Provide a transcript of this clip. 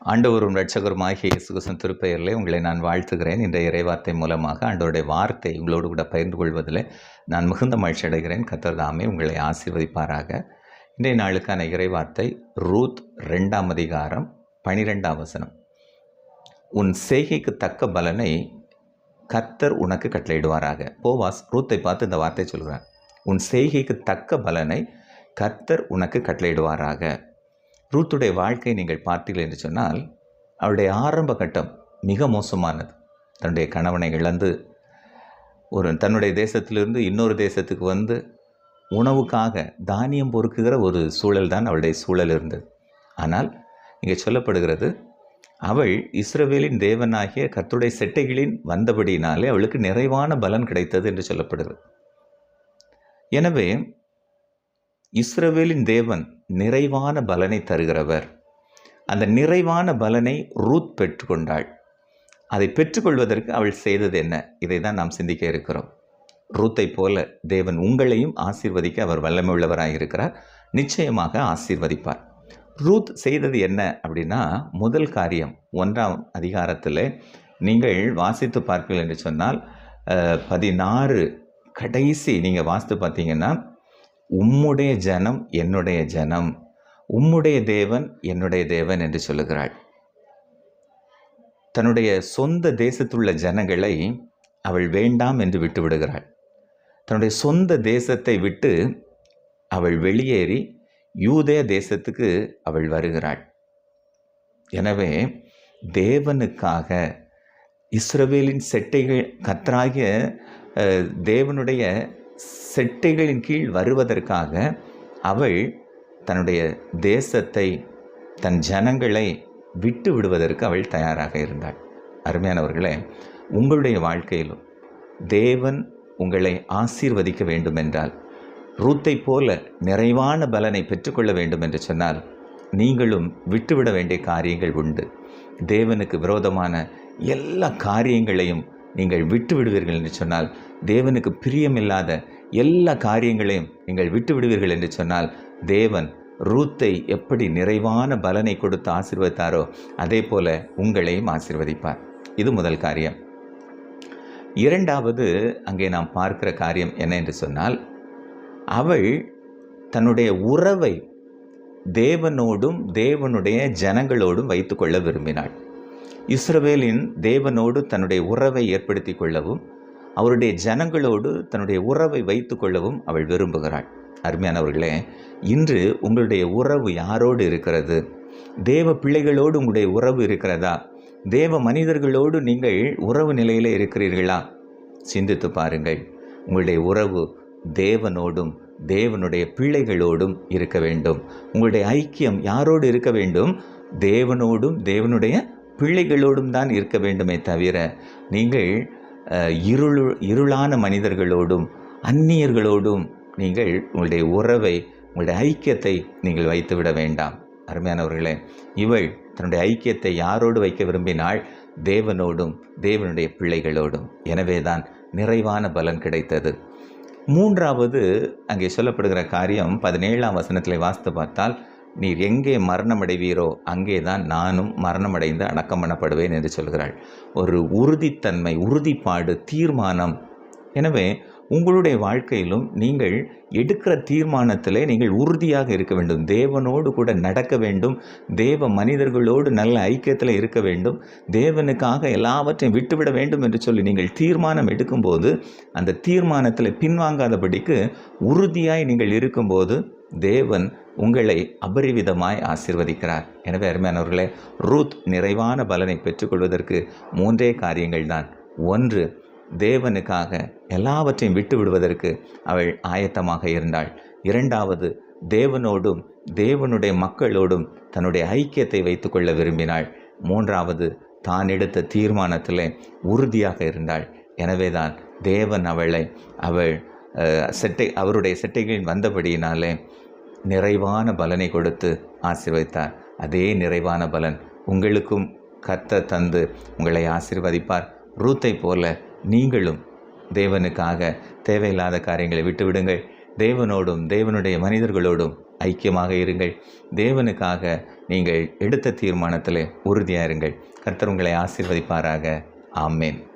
ஆண்டவரும் இரட்சகருமாகிய இயேசு கிறிஸ்துவின் திருப்பெயரிலே உங்களை நான் வாழ்த்துகிறேன். இந்த இறைவார்த்தை மூலமாக ஆண்டவருடைய வார்த்தை உங்களோடு கூட பகிர்ந்து கொள்வதில் நான் மிகுந்த மகிழ்ச்சி அடைகிறேன். கர்த்தர் தாமே உங்களை ஆசீர்வதிப்பாராக. இன்றைய நாளுக்கான இறைவார்த்தை ரூத் 2ஆம் அதிகாரம் 12ஆம் வசனம். உன் செய்கைக்கு தக்க பலனை கர்த்தர் உனக்கு கட்டளையிடுவாராக. போவாஸ் ரூத்தை பார்த்து இந்த வார்த்தை சொல்கிறார். உன் செய்கைக்கு தக்க பலனை கர்த்தர் உனக்கு கட்டளையிடுவாராக. ரூத்துடைய வாழ்க்கை நீங்கள் பார்த்தீர்கள் என்று சொன்னால், அவருடைய ஆரம்ப கட்டம் மிக மோசமானது. தன்னுடைய கணவனை இழந்து தன்னுடைய தேசத்திலிருந்து இன்னொரு தேசத்துக்கு வந்து உணவுக்காக தானியம் பொறுக்குகிற ஒரு சூழல் தான் அவளுடைய சூழல் இருந்தது. ஆனால் இங்கே சொல்லப்படுகிறது, அவள் இஸ்ரவேலின் தேவனாகிய கர்த்தருடைய செட்டைகளின் வந்தபடியினாலே அவளுக்கு நிறைவான பலன் கிடைத்தது என்று சொல்லப்படுகிறது. எனவே இஸ்ரவேலின் தேவன் நிறைவான பலனை தருகிறவர். அந்த நிறைவான பலனை ரூத் பெற்றுக்கொண்டாள். அதை பெற்றுக்கொள்வதற்கு அவள் செய்தது என்ன? இதை தான் நாம் சிந்திக்க இருக்கிறோம். ரூத்தை போல தேவன் உங்களையும் ஆசீர்வதிக்க அவர் வல்லமை உள்ளவராக இருக்கிறார். நிச்சயமாக ஆசீர்வதிப்பார். ரூத் செய்தது என்ன அப்படின்னா, முதல் காரியம் 1ஆம் அதிகாரத்தில் நீங்கள் வாசித்து பார்ப்பீர்கள் என்று சொன்னால் 16 கடைசி நீங்கள் வாசித்து பார்த்தீங்கன்னா, உம்முடைய ஜனம் என்னுடைய ஜனம், உம்முடைய தேவன் என்னுடைய தேவன் என்று சொல்லுகிறாள். தன்னுடைய சொந்த தேசத்துள்ள ஜனங்களை அவள் வேண்டாம் என்று விட்டு விடுகிறாள். தன்னுடைய சொந்த தேசத்தை விட்டு அவள் வெளியேறி யூதேய தேசத்துக்கு அவள் வருகிறாள். எனவே தேவனுக்காக இஸ்ரவேலின் செட்டைகள், கர்த்தராகிய தேவனுடைய செட்டைகளின் கீழ் வருவதற்காக அவள் தன்னுடைய தேசத்தை, தன் ஜனங்களை விட்டு விடுவதற்கு அவள் தயாராக இருந்தாள். அருமையானவர்களே, உங்களுடைய வாழ்க்கையிலும் தேவன் உங்களை ஆசீர்வதிக்க வேண்டுமென்றால், ரூத்தை போல நிறைவான பலனை பெற்றுக்கொள்ள வேண்டும் என்று சொன்னால், நீங்களும் விட்டுவிட வேண்டிய காரியங்கள் உண்டு. தேவனுக்கு விரோதமான எல்லா காரியங்களையும் நீங்கள் விட்டு விடுவீர்கள் என்று சொன்னால், தேவனுக்கு பிரியமில்லாத எல்லா காரியங்களையும் நீங்கள் விட்டு விடுவீர்கள் என்று சொன்னால், தேவன் ரூத்தை எப்படி நிறைவான பலனை கொடுத்து ஆசீர்வதித்தாரோ அதே போல உங்களையும் ஆசீர்வதிப்பார். இது முதல் காரியம். இரண்டாவது அங்கே நாம் பார்க்கிற காரியம் என்ன என்று சொன்னால், அவள் தன்னுடைய உறவை தேவனோடும் தேவனுடைய ஜனங்களோடும் வைத்து கொள்ள விரும்பினாள். இஸ்ரவேலின் தேவனோடு தன்னுடைய உறவை ஏற்படுத்தி கொள்ளவும், அவருடைய ஜனங்களோடு தன்னுடைய உறவை வைத்து கொள்ளவும் அவள் விரும்புகிறாள். அருமையானவர்களே, இன்று உங்களுடைய உறவு யாரோடு இருக்கிறது? தேவ பிள்ளைகளோடு உங்களுடைய உறவு இருக்கிறதா? தேவ மனிதர்களோடு நீங்கள் உறவு நிலையில் இருக்கிறீர்களா? சிந்தித்து பாருங்கள். உங்களுடைய உறவு தேவனோடும் தேவனுடைய பிள்ளைகளோடும் இருக்க வேண்டும். உங்களுடைய ஐக்கியம் யாரோடு இருக்க வேண்டும்? தேவனோடும் தேவனுடைய பிள்ளைகளோடும் தான் இருக்க வேண்டுமே தவிர, நீங்கள் இருளான மனிதர்களோடும் அந்நியர்களோடும் நீங்கள் உங்களுடைய உறவை, உங்களுடைய ஐக்கியத்தை நீங்கள் வைத்துவிட வேண்டாம். அருமையானவர்களே, இவள் தன்னுடைய ஐக்கியத்தை யாரோடு வைக்க விரும்பினாள்? தேவனோடும் தேவனுடைய பிள்ளைகளோடும். எனவே தான் நிறைவான பலன் கிடைத்தது. மூன்றாவது அங்கே சொல்லப்படுகிற காரியம் 17ஆம் வசனத்தில் வாசித்து பார்த்தால், நீர் எங்கே மரணமடைவீரோ அங்கே தான் நானும் மரணமடைந்து அடக்கம் பண்ணப்படுவேன் என்று சொல்கிறாள். ஒரு உறுதித்தன்மை, உறுதிப்பாடு, தீர்மானம். எனவே உங்களுடைய வாழ்க்கையிலும் நீங்கள் எடுக்கிற தீர்மானத்தில் நீங்கள் உறுதியாக இருக்க வேண்டும். தேவனோடு கூட நடக்க வேண்டும். தேவ மனிதர்களோடு நல்ல ஐக்கியத்தில் இருக்க வேண்டும். தேவனுக்காக எல்லாவற்றையும் விட்டுவிட வேண்டும் என்று சொல்லி நீங்கள் தீர்மானம் எடுக்கும்போது, அந்த தீர்மானத்தில் பின்வாங்காதபடிக்கு உறுதியாய் நீங்கள் இருக்கும்போது தேவன் உங்களை அபரிவிதமாய் ஆசீர்வதிக்கிறார். எனவே அருமையானவர்களே, ரூத் நிறைவான பலனை பெற்றுக்கொள்வதற்கு 3 காரியங்கள் தான். 1, தேவனுக்காக எல்லாவற்றையும் விட்டு விடுவதற்கு அவள் ஆயத்தமாக இருந்தாள். 2வது, தேவனோடும் தேவனுடைய மக்களோடும் தன்னுடைய ஐக்கியத்தை வைத்துக்கொள்ள விரும்பினாள். 3வது, தான் எடுத்த தீர்மானத்தில் உறுதியாக இருந்தாள். எனவே தான் தேவன் அவள் அவருடைய செட்டைகளின் வந்தபடியினாலே நிறைவான பலனை கொடுத்து ஆசீர்வதித்தார். அதே நிறைவான பலன் உங்களுக்கும் கர்த்தர் தந்து உங்களை ஆசீர்வதிப்பார். ரூத்தை போல நீங்களும் தேவனுக்காக தேவையில்லாத காரியங்களை விட்டுவிடுங்கள். தேவனோடும் தேவனுடைய மனிதர்களோடும் ஐக்கியமாக இருங்கள். தேவனுக்காக நீங்கள் எடுத்த தீர்மானத்தில் உறுதியாக இருங்கள். கர்த்தர் உங்களை ஆசீர்வதிப்பாராக. ஆமேன்.